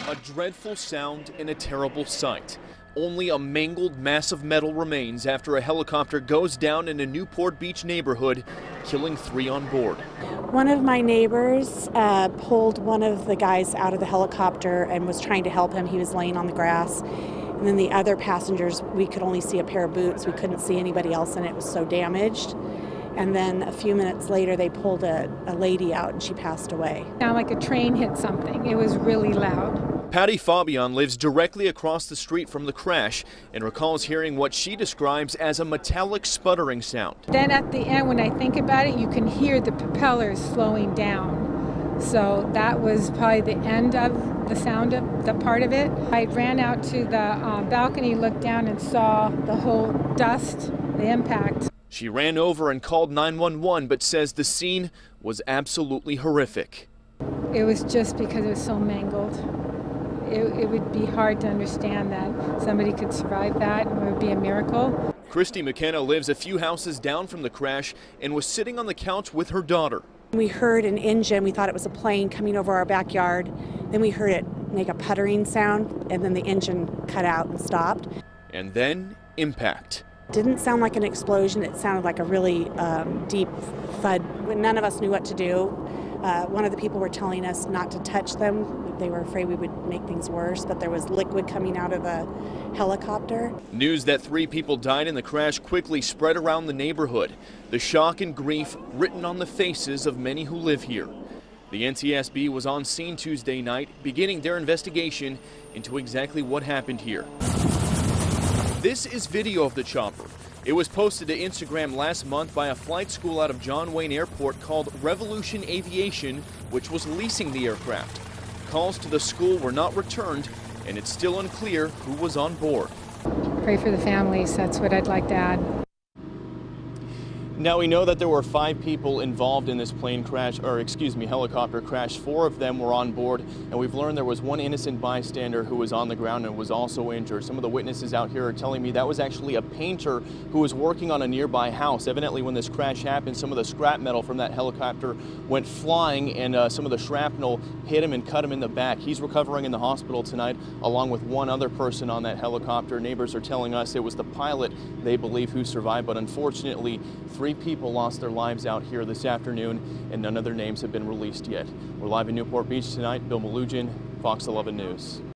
A dreadful sound and a terrible sight. Only a mangled mass of metal remains after a helicopter goes down in a Newport Beach neighborhood, killing 3 on board. One of my neighbors pulled one of the guys out of the helicopter and was trying to help him. He was laying on the grass. And then the other passengers, we could only see a pair of boots. We couldn't see anybody else, and it was so damaged. And then a few minutes later, they pulled a lady out, and she passed away. Sounded like a train hit something. It was really loud. Patty Fabian lives directly across the street from the crash and recalls hearing what she describes as a metallic sputtering sound. Then at the end, when I think about it, you can hear the propellers slowing down. So that was probably the end of the sound of the part of it. I ran out to the balcony, looked down and saw the whole dust, the impact. She ran over and called 911, but says the scene was absolutely horrific. It was just because it was so mangled. It would be hard to understand that somebody could survive that. It would be a miracle. Christy McKenna lives a few houses down from the crash and was sitting on the couch with her daughter. We heard an engine. We thought it was a plane coming over our backyard. Then we heard it make a puttering sound, and then the engine cut out and stopped. And then impact. Didn't sound like an explosion. It sounded like a really deep thud. None of us knew what to do. One of the people were telling us not to touch them. They were afraid we would make things worse, but there was liquid coming out of the helicopter. News that 3 people died in the crash quickly spread around the neighborhood. The shock and grief written on the faces of many who live here. The NTSB was on scene Tuesday night, beginning their investigation into exactly what happened here. This is video of the chopper. It was posted to Instagram last month by a flight school out of John Wayne Airport called Revolution Aviation, which was leasing the aircraft. Calls to the school were not returned, and it's still unclear who was on board. Pray for the families. That's what I'd like to add. Now we know that there were 5 people involved in this helicopter crash. 4 of them were on board, and we've learned there was 1 innocent bystander who was on the ground and was also injured. Some of the witnesses out here are telling me that was actually a painter who was working on a nearby house. Evidently, when this crash happened, some of the scrap metal from that helicopter went flying, and some of the shrapnel hit him and cut him in the back. He's recovering in the hospital tonight, along with 1 other person on that helicopter. Neighbors are telling us it was the pilot they believe who survived, but unfortunately, 3 people lost their lives out here this afternoon, and none of their names have been released yet. We're live in Newport Beach tonight. Bill Malugin, Fox 11 News.